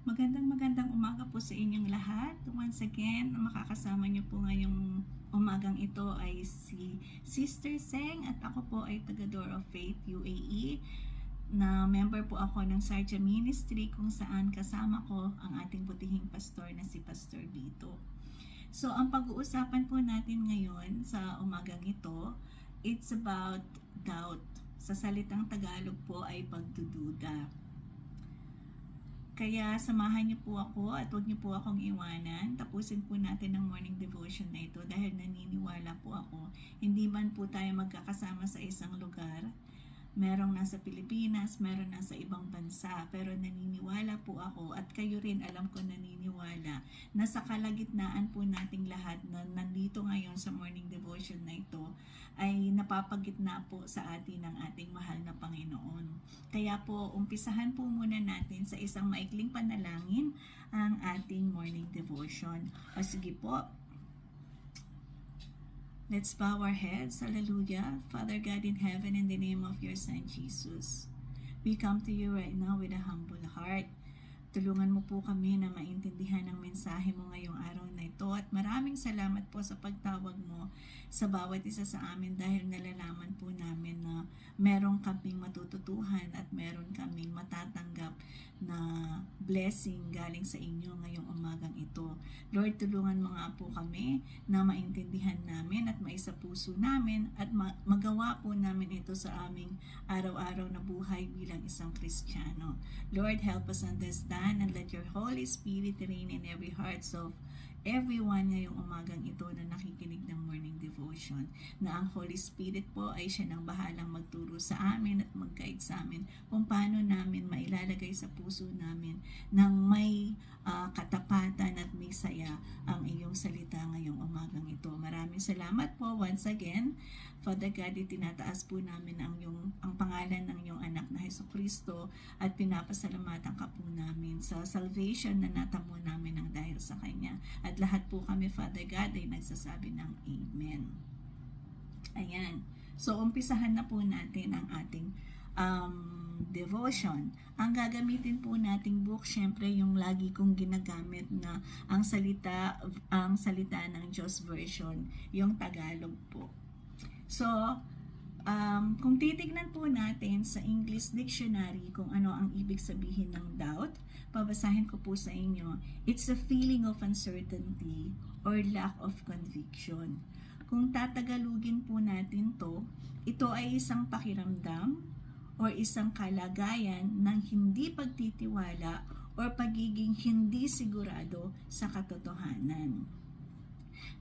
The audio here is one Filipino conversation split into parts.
Magandang umaga po sa inyong lahat. Once again, makakasama niyo po ngayong umagang ito ay si Sister Seng at ako po ay taga Door of Faith UAE na member po ako ng Sarja Ministry kung saan kasama ko ang ating butihing pastor na si Pastor Vito. So, ang pag-uusapan po natin ngayon sa umagang ito, it's about doubt. Sa salitang Tagalog po ay pagdududa. Kaya samahan niyo po ako at huwag niyo po akong iwanan. Tapusin po natin ang morning devotion na ito dahil naniniwala po ako. Hindi man po tayo magkakasama sa isang lugar. Merong nasa Pilipinas, meron nasa ibang bansa. Pero naniniwala po ako at kayo rin alam ko naniniwala na sa kalagitnaan po nating lahat na nandito ngayon sa morning devotion na ito ay napapagitna po sa atin ng ating mahal na Panginoon. Kaya po, umpisahan po muna natin sa isang maikling panalangin ang ating morning devotion. O sige po, let's bow our heads. Hallelujah. Father God in heaven, in the name of your Son Jesus, we come to you right now with a humble heart. Tulungan mo po kami na maintindihan ang mensahe mo ngayong araw na ito at maraming salamat po sa pagtawag mo sa bawat isa sa amin dahil nalalaman po namin na meron kaming matututuhan at meron kaming matatanggap na blessing galing sa inyo ngayong umagang ito. Lord, tulungan mo nga po kami na maintindihan namin at maisapuso namin at magawa po namin ito sa aming araw-araw na buhay bilang isang Kristiyano. Lord, help us understand and let your Holy Spirit reign in every heart of everyone ngayong umagang ito na nakikinig ng morning devotion. Na ang Holy Spirit po ay siya nang bahalang magturo sa amin at mag-guide sa amin kung paano namin mailalagay sa puso namin ng may katapatan at may saya ang iyong salita ngayong umagang ito. Maraming salamat po once again. Father God, itinataas po namin ang pangalan ng iyong anak na Jesucristo at pinapasalamatan ka po namin sa salvation na natamo namin ng dahil sa Kanya. At lahat po kami, Father God, ay nagsasabi ng Amen. Ayan. So, umpisahan na po natin ang ating devotion. Ang gagamitin po nating book, syempre yung lagi kong ginagamit na ang salita ng Diyos version, yung Tagalog po. So, kung titignan po natin sa English Dictionary kung ano ang ibig sabihin ng doubt, babasahin ko po sa inyo, it's a feeling of uncertainty or lack of conviction. Kung tatagalugin po natin to, ito ay isang pakiramdam or isang kalagayan ng hindi pagtitiwala or pagiging hindi sigurado sa katotohanan.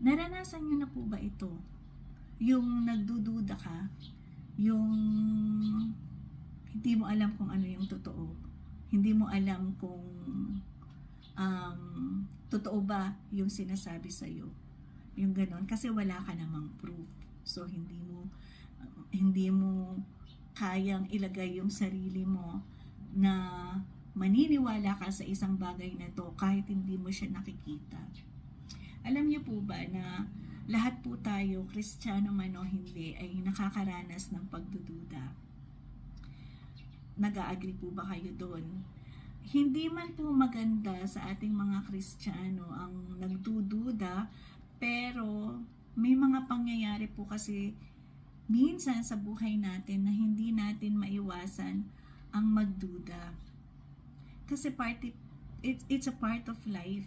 Naranasan niyo na po ba ito? Yung nagdududa ka, yung hindi mo alam kung ano yung totoo, hindi mo alam kung totoo ba yung sinasabi sa'yo, yung ganon, kasi wala ka namang proof. So hindi mo kayang ilagay yung sarili mo na maniniwala ka sa isang bagay na to kahit hindi mo siya nakikita. Alam niyo po ba na lahat po tayo, Kristiyano man o hindi, ay nakakaranas ng pagdududa? Nag-a-agree po ba kayo doon? Hindi man po maganda sa ating mga Kristiyano ang nagdududa, pero may mga pangyayari po kasi minsan sa buhay natin na hindi natin maiwasan ang magduda. Kasi it's a part of life.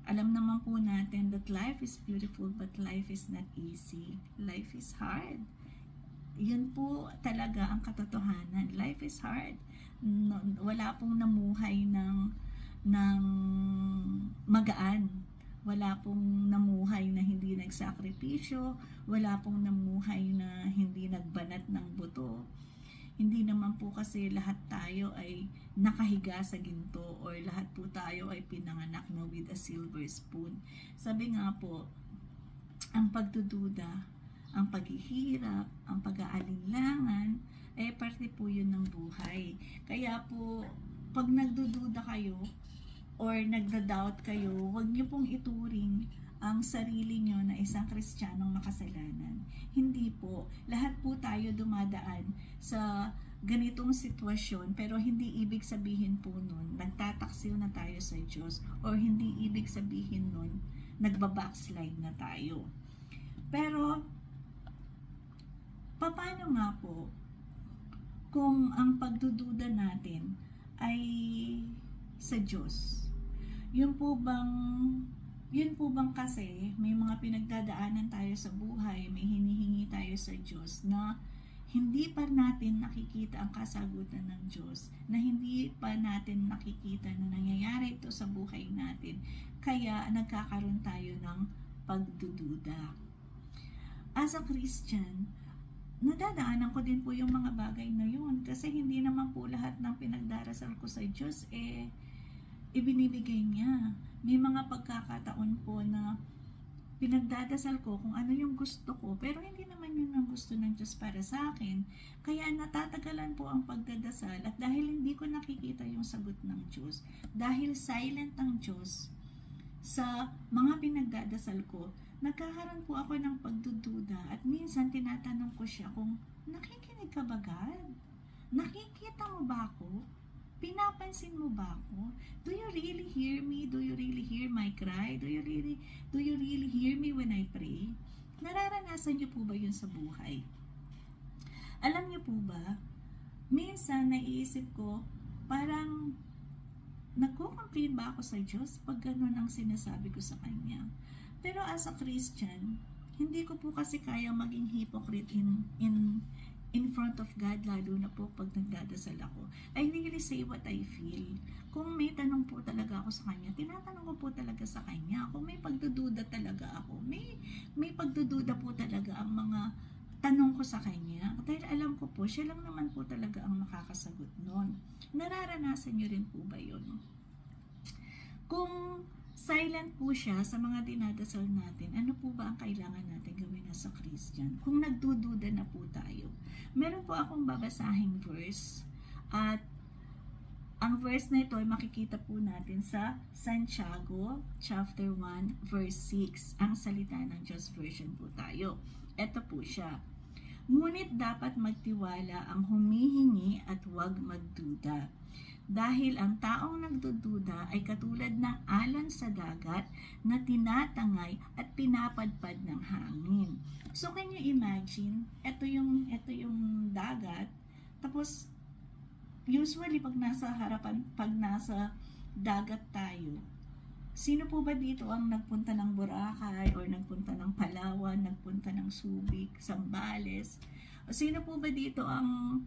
Alam naman po natin that life is beautiful but life is not easy. Life is hard. Yun po talaga ang katotohanan. Life is hard. Wala pong namuhay ng magaan. Wala pong namuhay na hindi nagsakripisyo. Wala pong namuhay na hindi nagbanat ng buto. Hindi naman po kasi lahat tayo ay nakahiga sa ginto or lahat po tayo ay pinanganak na with a silver spoon. Sabi nga po, ang pagdududa, ang paghihirap, ang pag-aalinlangan, ay parte po yun ng buhay. Kaya po, pag nagdududa kayo or nagda-doubt kayo, huwag niyo pong ituring ang sarili nyo na isang Kristiyanong makasalanan. Hindi po. Lahat po tayo dumadaan sa ganitong sitwasyon, pero hindi ibig sabihin po nun nagtataksiw na tayo sa Diyos, or hindi ibig sabihin nun nagbabackslide na tayo. Pero paano nga po kung ang pagdududa natin ay sa Diyos? Yun po bang kasi may mga pinagdadaanan tayo sa buhay, may hinihingi tayo sa Diyos na hindi pa natin nakikita ang kasagutan ng Diyos, na hindi pa natin nakikita na nangyayari ito sa buhay natin, kaya nagkakaroon tayo ng pagdududa. As a Christian, nadadaanan ko din po yung mga bagay na yun, kasi hindi naman po lahat ng pinagdarasal ko sa Diyos ibinibigay niya. May mga pagkakataon po na pinagdadasal ko kung ano yung gusto ko, pero hindi naman yun ang gusto ng Diyos para sa akin. Kaya natatagalan po ang pagdadasal, at dahil hindi ko nakikita yung sagot ng Diyos, dahil silent ang Diyos sa mga pinagdadasal ko, nagkakaroon po ako ng pagdududa, at minsan tinatanong ko siya kung nakikinig ka ba, God? Nakikita mo ba ako? Pinapansin mo ba ako? Do you really hear me? Do you really hear my cry? Do you really hear me when I pray? Nararanasan niyo po ba yun sa buhay? Alam niyo po ba, minsan naiisip ko, parang nagko-complain ba ako sa Diyos pag gano'n ang sinasabi ko sa Kanya? Pero as a Christian, hindi ko po kasi kaya maging hypocrite in front of God, lalo na po pag nagdadasal ako. I really say what I feel. Kung may tanong po talaga ako sa Kanya, tinatanong ko po talaga sa Kanya. Kung may pagdududa talaga ako, may pagdududa po talaga ang mga tanong ko sa Kanya. Dahil alam ko po, siya lang naman po talaga ang makakasagot nun. Nararanasan niyo rin po ba yun? Kung silent po siya sa mga dinadasal natin, ano po ba ang kailangan natin gawin as a Christian? Kung nagdududa na po tayo, meron po akong babasahing verse, at ang verse na ito ay makikita po natin sa Santiago chapter 1 verse 6. Ang salita ng Diyos version po tayo. Ito po siya. Ngunit dapat magtiwala ang humihingi at huwag magduda. Dahil ang taong nagdududa ay katulad ng alon sa dagat na tinatangay at pinapadpad ng hangin. So can you imagine, ito yung dagat, tapos usually pag nasa dagat tayo, sino po ba dito ang nagpunta ng Boracay or nagpunta ng Palawan, nagpunta ng Subic, Zambales? O sino po ba dito ang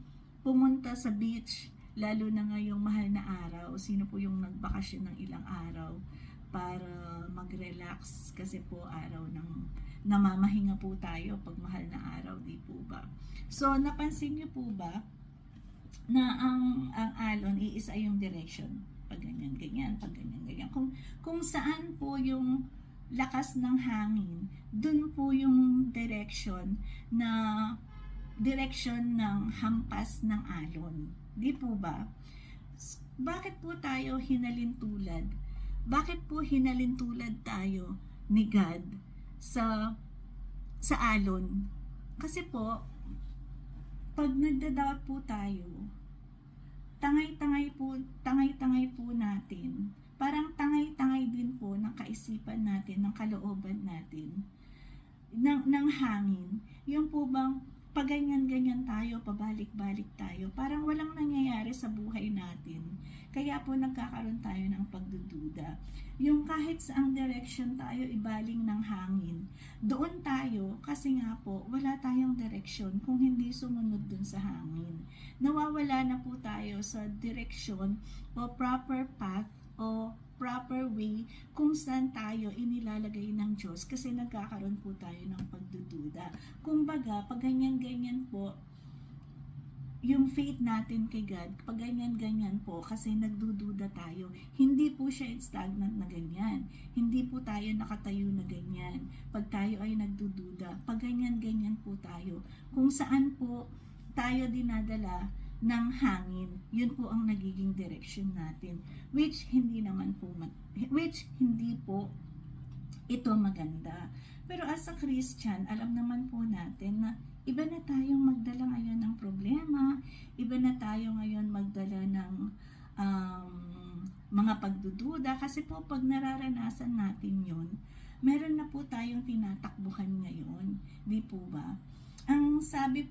pumunta sa beach, lalo na ngayong mahal na araw? Sino po yung nagbakasyon ng ilang araw para mag-relax, kasi po araw ng namamahinga po tayo pag mahal na araw, di po ba? So napansin niyo po ba na ang alon iisa yung direction, pag ganyan, pag ganyan. Kung saan po yung lakas ng hangin, dun po yung direction ng hampas ng alon. Di po ba? Bakit po tayo hinalintulad? Bakit po hinalintulad tayo ni God sa alon? Kasi po, pag nagdadoubt po tayo, tangay-tangay po natin. Parang tangay-tangay din po ng kaisipan natin, ng kalooban natin, ng hangin. Yung po bang paganyan-ganyan tayo, pabalik-balik tayo, parang walang nangyayari sa buhay natin. Kaya po nagkakaroon tayo ng pagdududa. Yung kahit saang direction tayo ibaling ng hangin, doon tayo, kasi nga po wala tayong direction kung hindi sumunod dun sa hangin. Nawawala na po tayo sa direction o proper path o proper way kung saan tayo inilalagay ng Diyos, kasi nagkakaroon po tayo ng pagdududa. Kumbaga, pag ganyan-ganyan po yung faith natin kay God, pag ganyan-ganyan po, kasi nagdududa tayo, hindi po siya stagnant na ganyan. Hindi po tayo nakatayo na ganyan. Pag tayo ay nagdududa, pag ganyan-ganyan po tayo, kung saan po tayo dinadala ng hangin, yun po ang nagiging direction natin, which hindi po ito maganda. Pero as a Christian, alam naman po natin na iba na tayong magdala ngayon ng problema, iba na tayo ngayon magdala ng mga pagdududa, kasi po pag nararanasan natin yun, meron na po tayong tinatakbuhan ngayon, di po ba? Ang sabi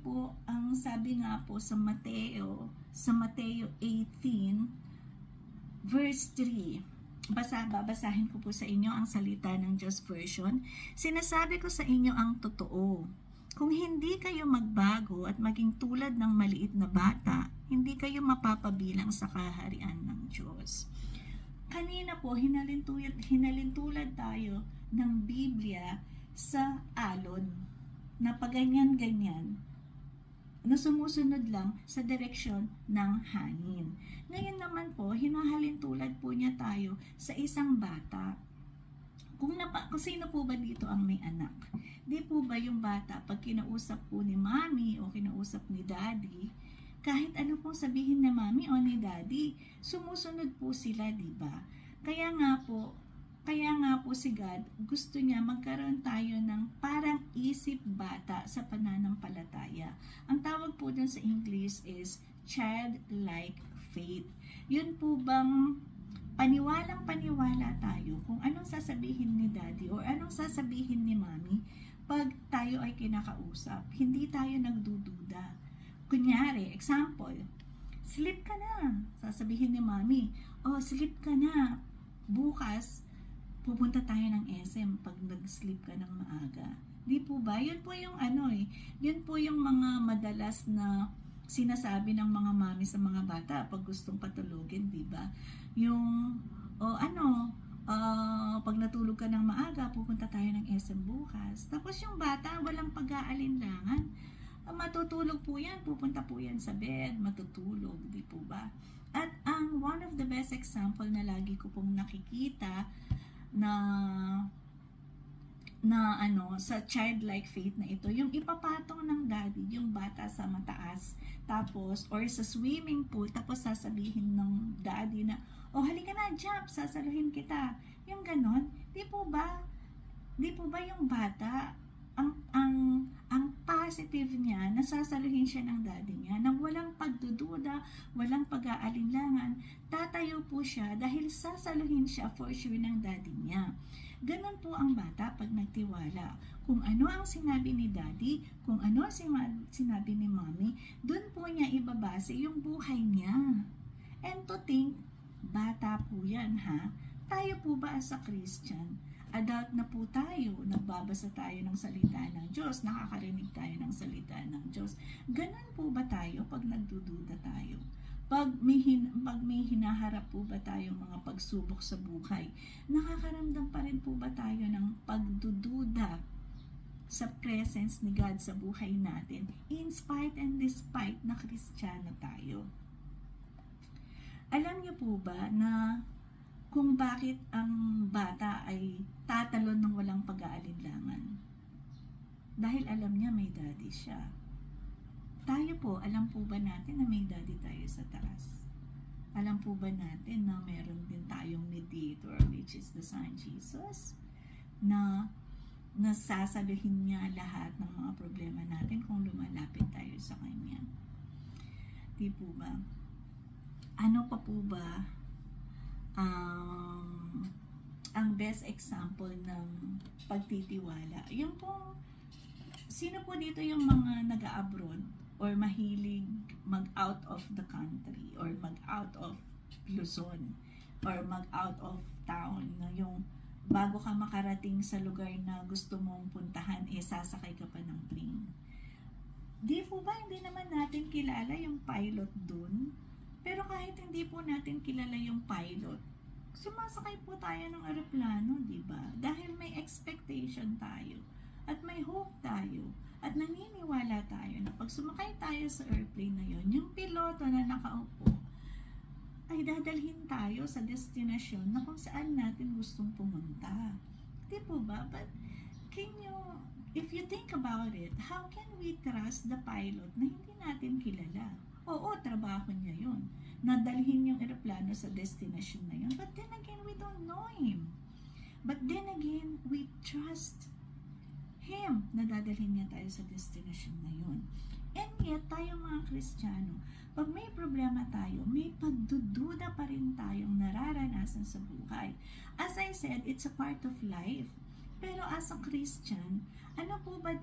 nga po sa Mateo 18 verse 3, babasahin ko po sa inyo ang salita ng Diyos version. Sinasabi ko sa inyo ang totoo. Kung hindi kayo magbago at maging tulad ng maliit na bata, hindi kayo mapapabilang sa kaharian ng Diyos. Kanina po, hinalintulad tayo ng Biblia sa alon na paganyan-ganyan na sumusunod lang sa direksyon ng hangin. Ngayon naman po, hinahalintulad po niya tayo sa isang bata. Kung sino po ba dito ang may anak? Di po ba yung bata, pag kinausap po ni mami o kinausap ni daddy, kahit ano pong sabihin ni mami o ni daddy, sumusunod po sila, di ba? Kaya nga po si God, gusto niya magkaroon tayo ng parang isip bata sa pananampalataya. Ang tawag po dun sa English is childlike faith. Yun po bang paniwalang-paniwala tayo kung anong sasabihin ni daddy o anong sasabihin ni mami pag tayo ay kinakausap. Hindi tayo nagdududa. Kunyari, example, sleep ka na. Sasabihin ni mami, sleep ka na. Bukas, pupunta tayo ng SM pag nag-sleep ka ng maaga. Di po ba? Yun po yung yun po yung mga madalas na sinasabi ng mga mami sa mga bata pag gustong patulogin, di ba? Yung, pag natulog ka ng maaga, pupunta tayo ng SM bukas. Tapos yung bata, walang pag-aalinlangan. Matutulog po yan, pupunta po yan sa bed, matutulog, di po ba? At ang one of the best example na lagi ko pong nakikita sa childlike faith na ito, yung ipapatong ng daddy yung bata sa mataas, tapos or sa swimming pool, tapos sasabihin ng daddy na, halika na, jump, sasaluhin kita, yung ganon. Di po ba yung bata, ang positive niya, nasasaluhin siya ng daddy niya, nang walang pagdududa, walang pag-aalinlangan, tatayo po siya dahil sasaluhin siya for sure ng daddy niya. Ganon po ang bata pag nagtiwala. Kung ano ang sinabi ni daddy, kung ano ang sinabi ni mommy, dun po niya ibabase yung buhay niya. And to think, bata po yan ha. Tayo po ba as a Christian? Adult na po tayo, nagbabasa tayo ng salita ng Diyos, nakakarinig tayo ng salita ng Diyos. Ganon po ba tayo pag nagdududa tayo? Pag may hinaharap po ba tayong mga pagsubok sa buhay, nakakaramdam pa rin po ba tayo ng pagdududa sa presence ni God sa buhay natin, in spite and despite na Kristiyano tayo? Alam niyo po ba na kung bakit ang bata ay tatalon ng walang pag-aalinlangan? Dahil alam niya may daddy siya. Tayo po, alam po ba natin na may daddy tayo sa taas? Alam po ba natin na meron din tayong mediator, which is the Son Jesus, na nasasabihin niya lahat ng mga problema natin kung lumalapit tayo sa Kanya? Di po ba? Ano pa po ba ang best example ng pagtitiwala? Yung po, sino po dito yung mga nag-abroad or mahilig mag-out of the country or mag-out of Luzon or mag-out of town, na yung bago ka makarating sa lugar na gusto mong puntahan, sasakay ka pa ng plane? Di po ba hindi naman natin kilala yung pilot dun? Pero kahit hindi po natin kilala yung pilot, sumasakay po tayo ng eroplano, di ba? Dahil may expectation tayo at may hope tayo at naniniwala tayo na pag sumakay tayo sa airplane na yun, yung piloto na nakaupo ay dadalhin tayo sa destinasyon na kung saan natin gustong pumunta. Di po ba? But if you think about it, how can we trust the pilot na hindi natin kilala? Oo, trabaho niya yun. Nadalhin yung eroplano sa destination na yun. But then again, we don't know him. But then again, we trust Him na dadalhin niya tayo sa destination na yun. And yet, tayo mga Kristiyano, pag may problema tayo, may pagdududa pa rin tayong nararanasan sa buhay. As I said, it's a part of life. Pero as a Christian, ano po ba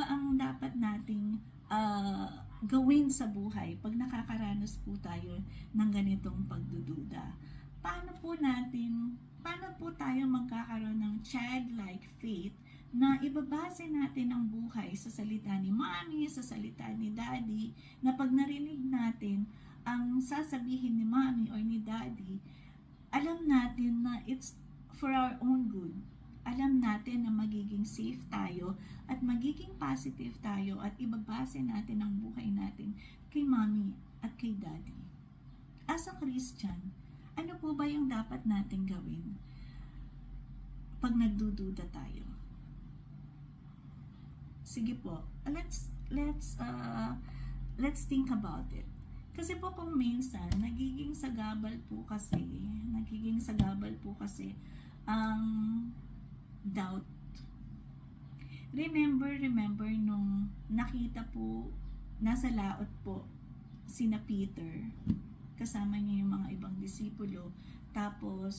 ang dapat nating gawin sa buhay pag nakakaranas po tayo ng ganitong pagdududa? Paano po tayo magkakaroon ng childlike faith na ibabase natin ang buhay sa salita ni Mommy, sa salita ni Daddy, na pag narinig natin ang sasabihin ni Mommy or ni Daddy, alam natin na it's for our own good. Alam natin na magiging safe tayo at magiging positive tayo at ibabase natin ang buhay natin kay Mommy at kay Daddy. As a Christian, ano po ba yung dapat natin gawin pag nagdududa tayo? Sige po, let's think about it. Kasi po kung minsan nagiging sagabal po kasi ang doubt. Remember nung nakita po, nasa laot po sina Peter, kasama niya yung mga ibang disipulo, tapos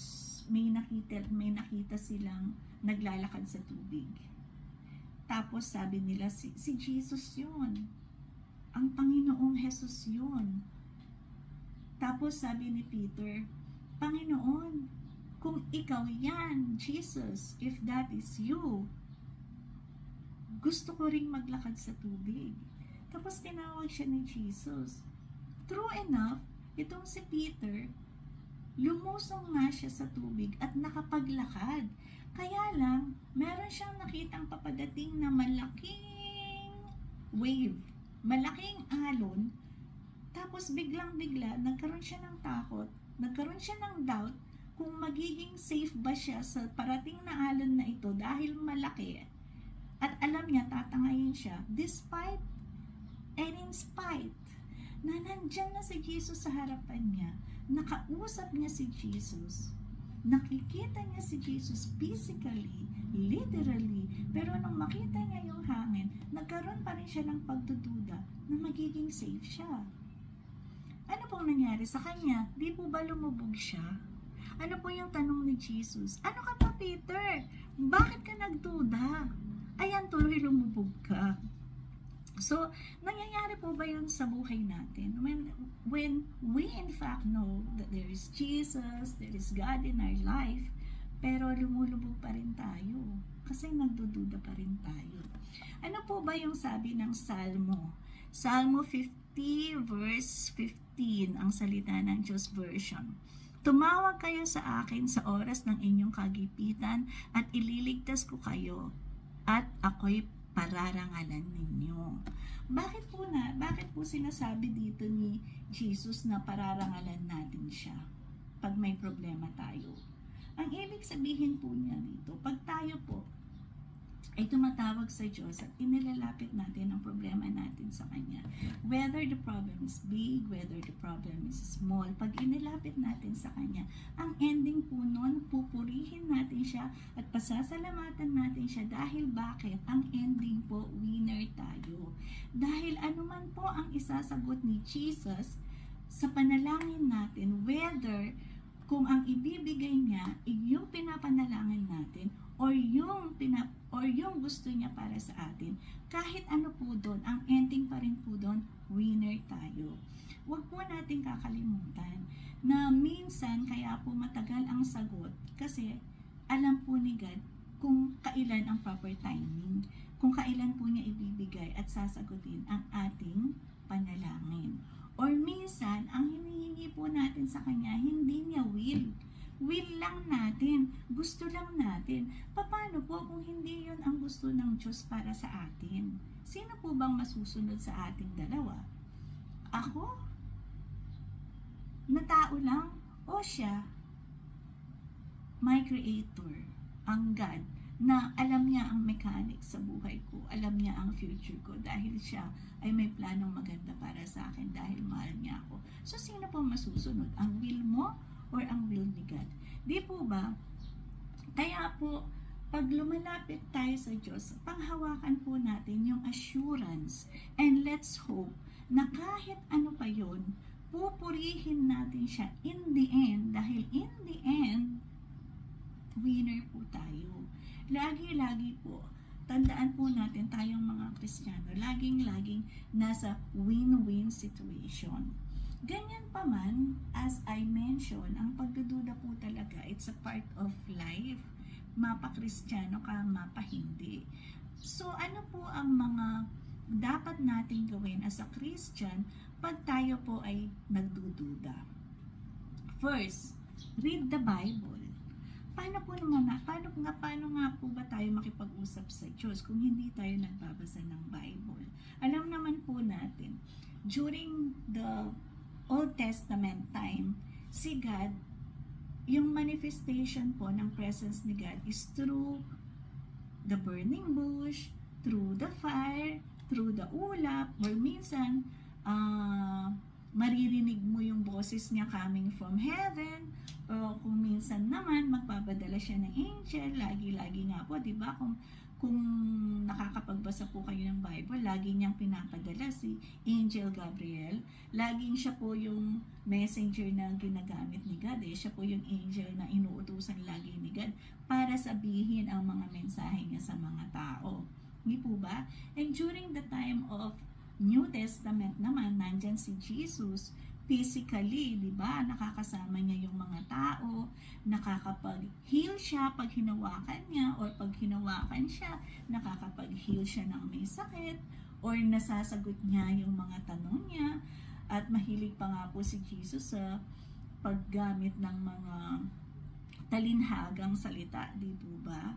may nakita silang naglalakad sa tubig. Tapos sabi nila, si Jesus yun. Ang Panginoong Jesus yun. Tapos sabi ni Peter, Panginoon, kung ikaw yan, Jesus, if that is you, gusto ko ring maglakad sa tubig. Tapos tinawag siya ni Jesus. True enough, itong si Peter, lumusong nga siya sa tubig at nakapaglakad. Kaya lang, meron siyang nakitang papadating na malaking wave, malaking alon, tapos biglang-bigla, nagkaroon siya ng takot, nagkaroon siya ng doubt kung magiging safe ba siya sa parating na alon na ito dahil malaki. At alam niya, tatangayin siya, despite and in spite na nandyan na si Jesus sa harapan niya, nakausap niya si Jesus, nakikita niya si Jesus physically, literally, pero nung makita niya yung hangin, nagkaroon pa rin siya ng pagdududa na magiging safe siya. Ano pong nangyari sa kanya? Di po ba lumubog siya? Ano po yung tanong ni Jesus? Ano ka pa, Peter? Bakit ka nagduda? Ayan, tuloy lumubog ka. So, nangyayari po ba yun sa buhay natin? When we in fact know that there is Jesus, there is God in our life, pero lumulubog pa rin tayo kasi nagdududa pa rin tayo. Ano po ba yung sabi ng Salmo? Salmo 50 verse 15, ang salita ng Diyos version. Tumawag kayo sa akin sa oras ng inyong kagipitan at ililigtas ko kayo at ako'y pararangalan ninyo. Bakit po sinasabi dito ni Jesus na pararangalan natin siya pag may problema tayo? Ang ibig sabihin po niya dito, pag tayo po ay tumatawag sa Diyos at inilalapit natin ang problema natin sa Kanya, whether the problem is big, whether the problem is small, pag inilapit natin sa Kanya, ang ending po nun, pupurihin natin siya at pasasalamatan natin siya dahil bakit? Ang ending po, winner tayo. Dahil anuman po ang isasagot ni Jesus sa panalangin natin, whether kung ang ibibigay niya ay yung pinapanalangin natin or yung gusto niya para sa atin, kahit ano po doon, ang ending pa rin po doon, winner tayo. Huwag po natin kakalimutan na minsan kaya po matagal ang sagot kasi alam po ni God kung kailan ang proper timing, kung kailan po niya ibibigay at sasagutin ang ating panalangin. Or minsan, ang hinihingi po natin sa Kanya, hindi niya will. Will lang natin. Gusto lang natin. Paano po kung hindi yun ang gusto ng Diyos para sa atin? Sino po bang masusunod sa ating dalawa? Ako? Na tao lang? O siya? My Creator, ang God, na alam niya ang mechanics sa buhay ko, alam niya ang future ko dahil siya ay may planong maganda para sa akin dahil mahal niya ako. So, sino po masusunod? Ang will mo or ang will ni God? Di po ba? Kaya po, pag lumalapit tayo sa Diyos, panghawakan po natin yung assurance, and let's hope na kahit ano pa yun, pupurihin natin siya in the end, dahil in the end, winner po tayo. Lagi-lagi po, tandaan po natin tayong mga Kristiyano, laging-laging nasa win-win situation. Ganyan pa man, as I mentioned, ang pagdududa po talaga, it's a part of life. Mapa-Kristiyano ka, mapa-hindi. So, ano po ang mga dapat natin gawin as a Christian pag tayo po ay nagdududa? First, read the Bible. Paano nga po ba tayo makipag-usap sa Diyos kung hindi tayo nagbabasa ng Bible? Alam naman po natin, during the Old Testament time, si God, yung manifestation po ng presence ni God is through the burning bush, through the fire, through the ulap, or minsan, maririnig mo yung boses niya coming from heaven, o kung minsan naman magpapadala siya ng angel. Lagi nga po, di ba, kung nakakapagbasa po kayo ng Bible, lagi niyang pinapadala si Angel Gabriel. Laging siya po yung messenger na ginagamit ni God. Siya po yung angel na inuutusan lagi ni God para sabihin ang mga mensahe niya sa mga tao. Hindi po ba? And during the time of New Testament naman, nandyan si Jesus physically, di ba? Nakakasama niya yung mga tao, nakakapag-heal siya pag hinawakan niya, or pag hinawakan siya, nakakapag-heal siya ng may sakit, or nasasagot niya yung mga tanong niya, at mahilig pa nga po si Jesus sa paggamit ng mga talinhagang salita, di po ba?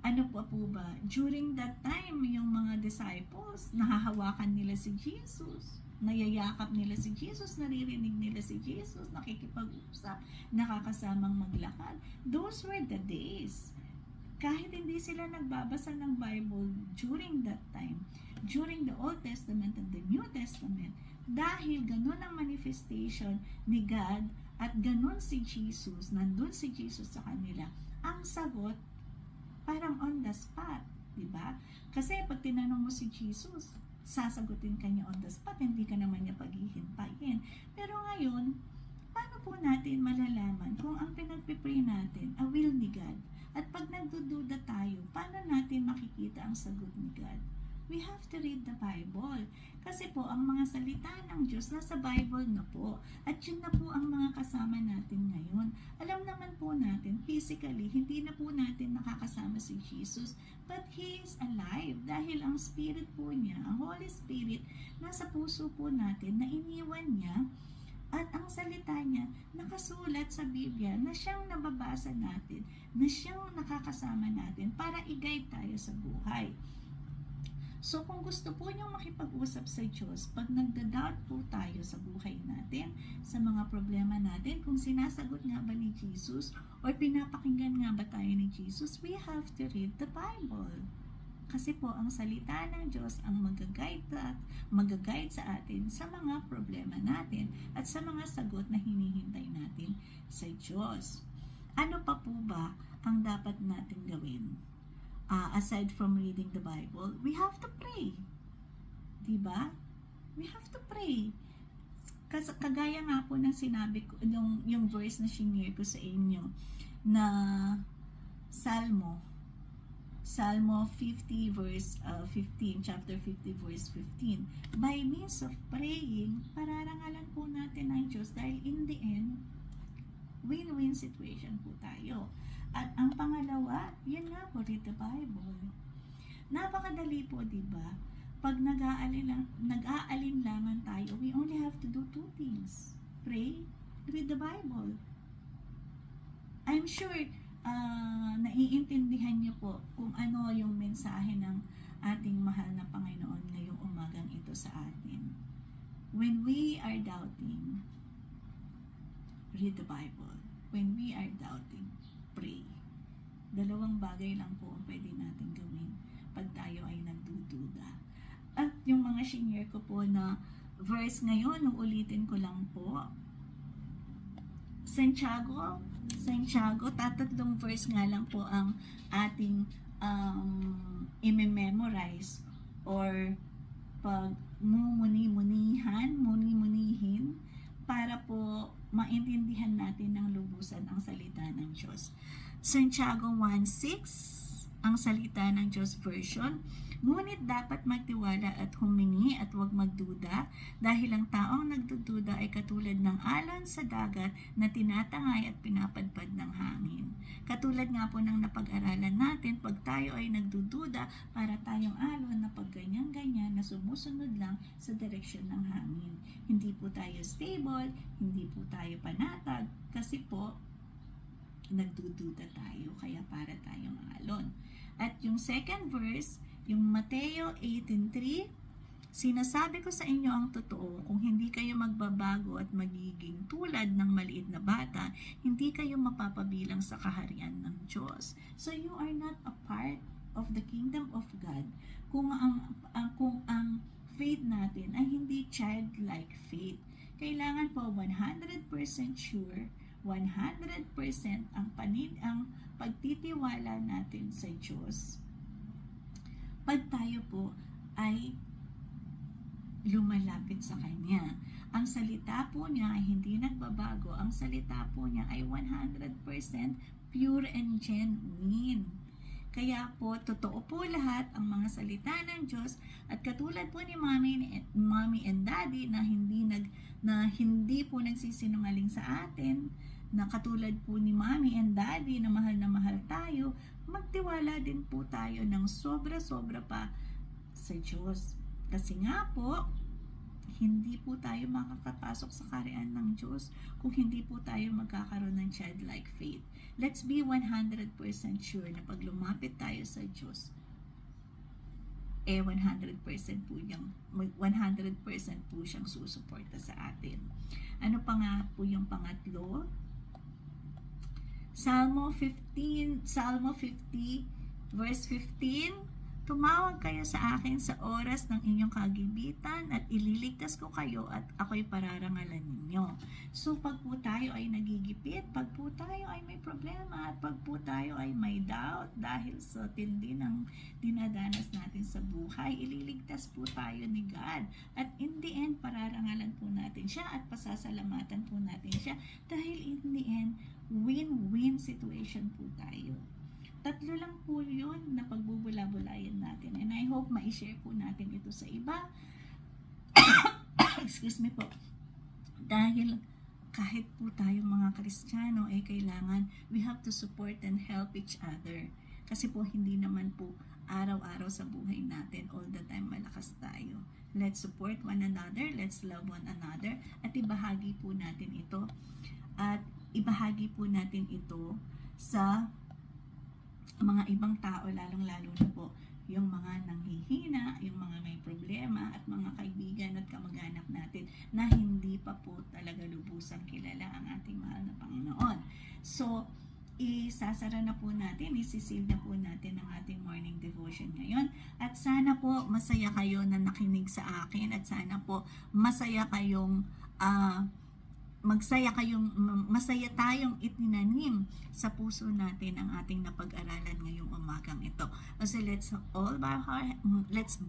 Ano po ba? During that time, yung mga disciples, nahahawakan nila si Jesus, nayayakap nila si Jesus, naririnig nila si Jesus, nakikipag-usap, nakakasamang maglakad. Those were the days. Kahit hindi sila nagbabasa ng Bible during that time, during the Old Testament and the New Testament, dahil ganun ang manifestation ni God at ganun si Jesus, nandun si Jesus sa kanila, ang sagot parang on the spot, di ba? Kasi pag tinanong mo si Jesus, sasagutin ka niya on the spot, hindi ka naman niya paghihintayin. Pero ngayon, paano po natin malalaman kung ang pinagpipray natin ay will ni God? At pag nagdududa tayo, paano natin makikita ang sagot ni God? We have to read the Bible. Kasi po, ang mga salita ng Diyos nasa Bible na po. At yun na po ang mga kasama natin ngayon. Alam naman po natin, physically, hindi na po natin nakakasama si Jesus. But He is alive. Dahil ang Spirit po niya, ang Holy Spirit, nasa puso po natin na iniwan niya. At ang salita niya, nakasulat sa Biblia na siyang nababasa natin, na siyang nakakasama natin para i-guide tayo sa buhay. So, kung gusto po niyong makipag-usap sa Diyos, pag nagda-doubt po tayo sa buhay natin, sa mga problema natin, kung sinasagot nga ba ni Jesus, o pinapakinggan nga ba tayo ni Jesus, we have to read the Bible. Kasi po, ang salita ng Diyos ang mag-guide sa atin sa mga problema natin at sa mga sagot na hinihintay natin sa Diyos. Ano pa po ba ang dapat natin gawin? Aside from reading the Bible, we have to pray. Diba? We have to pray. Kasi kagaya nga po ng sinabi ko, yung verse na shinare ko sa inyo, na Salmo 50 verse 15, chapter 50 verse 15. By means of praying, pararangalan po natin ang Diyos dahil in the end, win-win situation po tayo. At ang pangalawa, yun nga po, read the Bible. Napakadali po, di ba? Pag nag-aalinlangan tayo, we only have to do two things. Pray, read the Bible. I'm sure, naiintindihan niyo po kung ano yung mensahe ng ating mahal na Panginoon ngayong umagang ito sa atin. When we are doubting, read the Bible. When we are doubting, pray. Dalawang bagay lang po ang pwede natin gawin pag tayo ay nagdududa. At yung mga shinare ko po na verse ngayon, uulitin ko lang po. Santiago, tatatlong verse nga lang po ang ating i-memorize or pag muni-munihin para po maintindihan natin ng lubusan ang salita ng Diyos. Santiago 1:6, ang salita ng Diyos version. Ngunit dapat magtiwala at humingi at huwag magduda, dahil ang taong nagdududa ay katulad ng alon sa dagat na tinatangay at pinapadpad ng hangin. Katulad nga po ng napag-aralan natin, pag tayo ay nagdududa, para tayong alon na pag ganyan-ganyan na sumusunod lang sa direksyon ng hangin. Hindi po tayo stable, hindi po tayo panatag, kasi po nagdududa tayo, kaya para tayong alon. At yung second verse, yung Mateo 18:3, sinasabi ko sa inyo ang totoo, kung hindi kayo magbabago at magiging tulad ng maliit na bata, hindi kayo mapapabilang sa kaharian ng Diyos. So you are not a part of the kingdom of God kung ang faith natin ay hindi childlike faith. Kailangan po 100% sure, 100% ang pagtitiwala natin sa Diyos. Pag tayo po ay lumalapit sa Kanya. Ang salita po niya ay hindi nagbabago. Ang salita po niya ay 100% pure and genuine. Kaya po, totoo po lahat ang mga salita ng Diyos, at katulad po ni Mommy and Daddy na hindi po nagsisinungaling sa atin, na katulad po ni Mommy and Daddy na mahal tayo, magtiwala din po tayo ng sobra-sobra pa sa Diyos. Kasi nga po, hindi po tayo makakapasok sa kaharian ng Diyos kung hindi po tayo magkakaroon ng childlike faith. Let's be 100% sure na pag lumapit tayo sa Diyos, 100% po siyang susuporta sa atin. Ano pa nga po yung pangatlo? Salmo 50 verse 15, tumawag kayo sa akin sa oras ng inyong kagibitan at ililigtas ko kayo at ako'y pararangalan ninyo. So pag po tayo ay nagigipit, pag po tayo ay may problema, at pag po tayo ay may doubt dahil sa tindi ng dinadanas natin sa buhay, ililigtas po tayo ni God. At in the end, pararangalan po natin siya at pasasalamatan po natin siya, dahil in the end, win-win situation po tayo. Tatlo lang po yun na pagbubula-bulayan natin. And I hope ma-share po natin ito sa iba. Excuse me po. Dahil kahit po tayong mga Kristiyano ay kailangan, we have to support and help each other. Kasi po hindi naman po araw-araw sa buhay natin all the time malakas tayo. Let's support one another, let's love one another, at ibahagi po natin ito. At ibahagi po natin ito sa mga ibang tao, lalong-lalo na po yung mga nanghihina, yung mga may problema, at mga kaibigan at kamag-anak natin na hindi pa po talaga lubusang kilala ang ating mahal na Panginoon. So, isasara na po natin, isisil na po natin ang ating morning devotion ngayon. At sana po masaya kayo na nakinig sa akin, at sana po masaya kayong masaya tayong itinanim sa puso natin ang ating napag-aralan ngayong umagang ito. So let's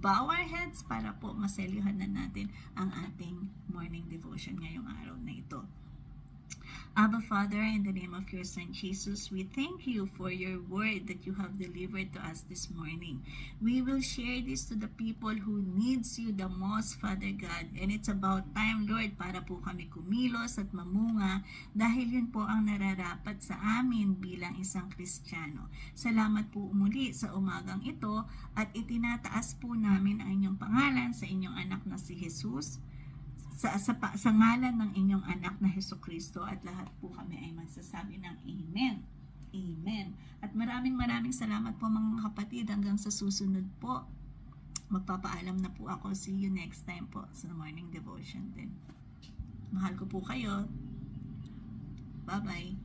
bow our heads para po maselyuhan na natin ang ating morning devotion ngayong araw na ito. Abba Father, in the name of your Son Jesus, we thank you for your word that you have delivered to us this morning. We will share this to the people who needs you the most, Father God. And it's about time, Lord, para po kami kumilos at mamunga, dahil yun po ang nararapat sa amin bilang isang Kristiyano. Salamat po muli sa umagang ito, at itinataas po namin ang inyong pangalan sa inyong anak na si Jesus, sa ngalan ng inyong anak na Hesukristo, at lahat po kami ay magsasabi ng Amen. Amen. At maraming salamat po mga kapatid. Hanggang sa susunod po. Magpapaalam na po ako. See you next time po sa morning devotion din. Mahal ko po kayo. Bye-bye.